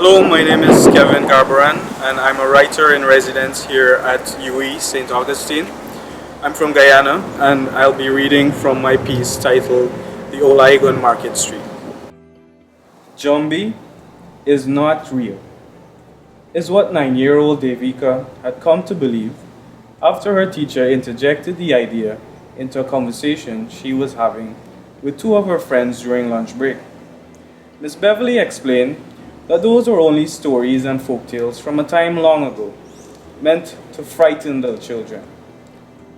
Hello, my name is Kevin Garbaran, and I'm a writer in residence here at UE St. Augustine. I'm from Guyana, and I'll be reading from my piece titled The Olag on Market Street. Jambi is not real, is what 9-year-old Devika had come to believe after her teacher interjected the idea into a conversation she was having with two of her friends during lunch break. Miss Beverly explained that those were only stories and folk tales from a time long ago, meant to frighten the children.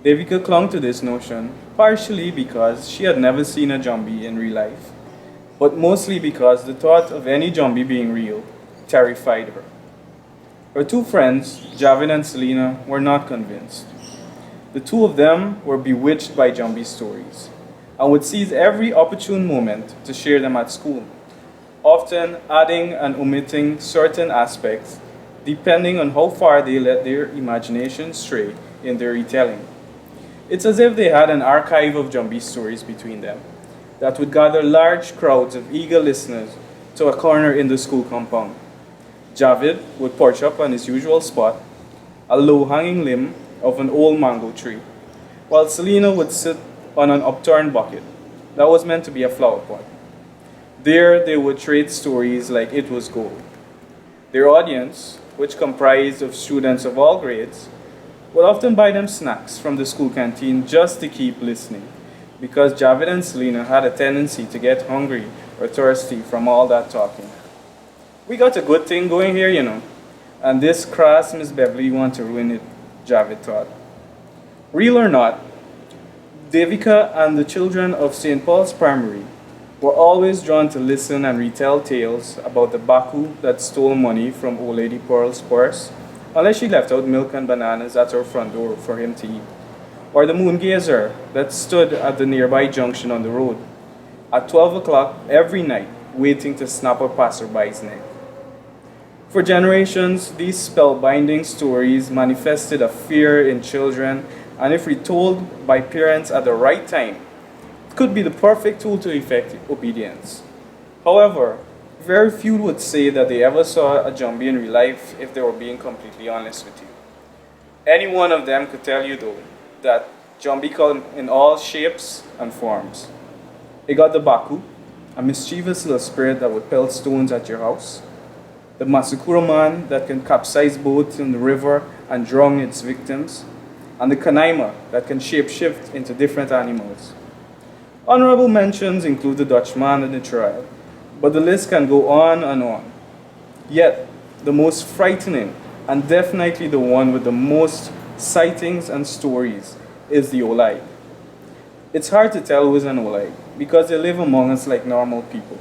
Devika clung to this notion partially because she had never seen a Jambi in real life, but mostly because the thought of any Jambi being real terrified her. Her two friends, Javid and Selena, were not convinced. The two of them were bewitched by Jambi stories and would seize every opportune moment to share them at school, often adding and omitting certain aspects depending on how far they let their imagination stray in their retelling. It's as if they had an archive of Jambi stories between them that would gather large crowds of eager listeners to a corner in the school compound. Javid would perch up on his usual spot, a low-hanging limb of an old mango tree, while Selena would sit on an upturned bucket that was meant to be a flower pot. There they would trade stories like it was gold. Their audience, which comprised of students of all grades, would often buy them snacks from the school canteen just to keep listening, because Javid and Selena had a tendency to get hungry or thirsty from all that talking. We got a good thing going here, and this crass Miss Beverly want to ruin it, Javid thought. Real or not, Devika and the children of St. Paul's Primary were always drawn to listen and retell tales about the Baku that stole money from old Lady Pearl's purse, unless she left out milk and bananas at her front door for him to eat, or the moon gazer that stood at the nearby junction on the road at 12 o'clock every night, waiting to snap a passerby's neck. For generations, these spellbinding stories manifested a fear in children, and if retold by parents at the right time, could be the perfect tool to effect obedience. However, very few would say that they ever saw a Jambi in real life if they were being completely honest with you. Any one of them could tell you, though, that Jambi come in all shapes and forms. They got the Baku, a mischievous little spirit that would pelt stones at your house, the Masukura man that can capsize boats in the river and drown its victims, and the Kanaima that can shapeshift into different animals. Honorable mentions include the Dutchman and the trial, but the list can go on and on. Yet, the most frightening, and definitely the one with the most sightings and stories, is the Olag. It's hard to tell who is an Olag, because they live among us like normal people.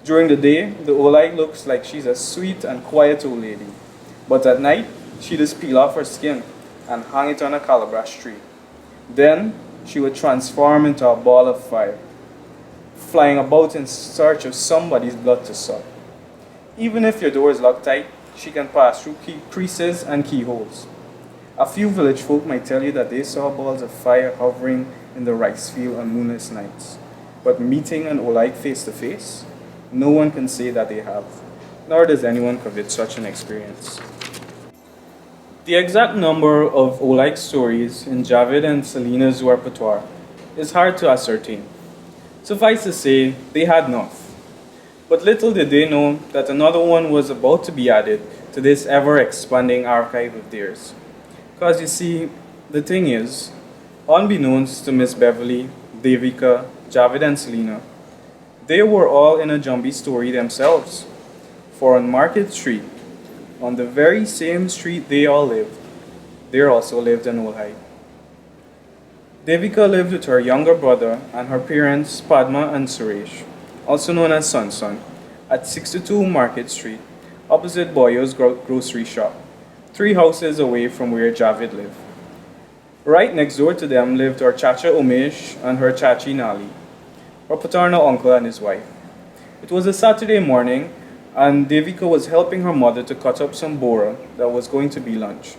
During the day, the Olag looks like she's a sweet and quiet old lady, but at night, she just peel off her skin and hang it on a calabash tree. Then, she would transform into a ball of fire, flying about in search of somebody's blood to suck. Even if your door is locked tight, she can pass through creases and keyholes. A few village folk might tell you that they saw balls of fire hovering in the rice field on moonless nights, but meeting an Olag face to face, no one can say that they have, nor does anyone covet such an experience. The exact number of Olag stories in Javid and Selena's repertoire is hard to ascertain. Suffice to say, they had enough. But little did they know that another one was about to be added to this ever-expanding archive of theirs. Because you see, the thing is, unbeknownst to Miss Beverly, Devika, Javid and Selena, they were all in a Jambi story themselves. For on Market Street, on the very same street they all lived, there also lived an Olag. Devika lived with her younger brother and her parents, Padma and Suresh, also known as Sansan, at 62 Market Street, opposite Boyo's grocery shop, 3 houses away from where Javid lived. Right next door to them lived her Chacha Umesh and her Chachi Nali, her paternal uncle and his wife. It was a Saturday morning, and Devika was helping her mother to cut up some bora that was going to be lunch,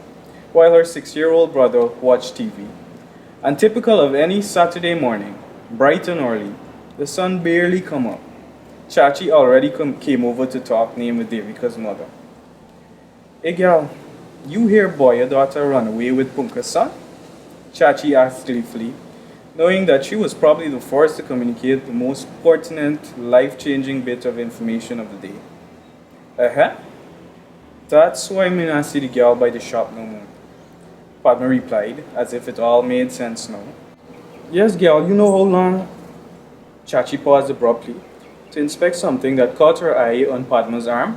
while her 6-year-old brother watched TV. And typical of any Saturday morning, bright and early, the sun barely come up, Chachi already came over to talk name with Devika's mother. Hey girl, you hear boy your daughter run away with Punka's son? Chachi asked gleefully, knowing that she was probably the first to communicate the most pertinent, life-changing bit of information of the day. Uh-huh. That's why me not see the girl by the shop no more, Padma replied, as if it all made sense now. Yes, girl, you know how long? Chachi paused abruptly to inspect something that caught her eye on Padma's arm.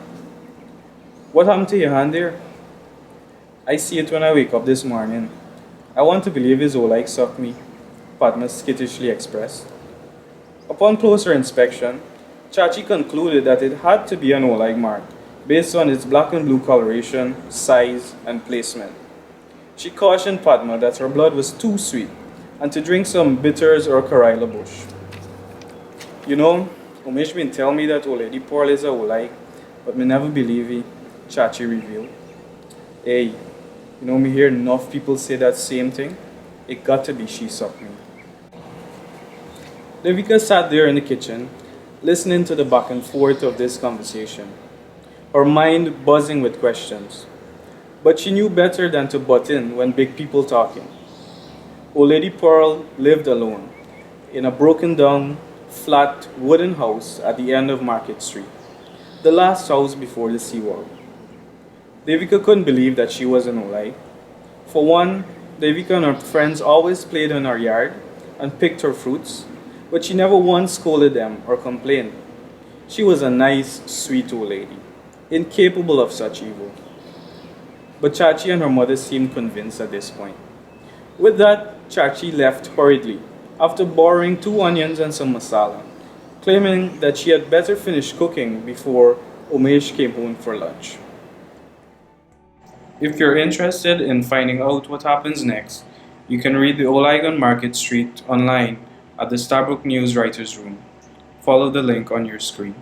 What happened to your hand there? I see it when I wake up this morning. I want to believe his Oleg sucked me, Padma skittishly expressed. Upon closer inspection, Chachi concluded that it had to be an Oleg mark, based on its black and blue coloration, size, and placement. She cautioned Padma that her blood was too sweet and to drink some bitters or Karaila bush. You know, Umesh been tell me that old lady Pearl is a Oleg, but me never believe it, Chachi revealed. Hey, you know me hear enough people say that same thing? It got to be she sucked me. Devika sat there in the kitchen, listening to the back and forth of this conversation, her mind buzzing with questions. But she knew better than to butt in when big people talking. Old Lady Pearl lived alone, in a broken down, flat wooden house at the end of Market Street, the last house before the seawall. Devika couldn't believe that she was an Olai. For one, Devika and her friends always played in her yard and picked her fruits, but she never once scolded them or complained. She was a nice, sweet old lady, incapable of such evil. But Chachi and her mother seemed convinced at this point. With that, Chachi left hurriedly, after borrowing 2 onions and some masala, claiming that she had better finish cooking before Umesh came home for lunch. If you're interested in finding out what happens next, you can read The Oleg on Market Street online at the Starbrook News Writers Room. Follow the link on your screen.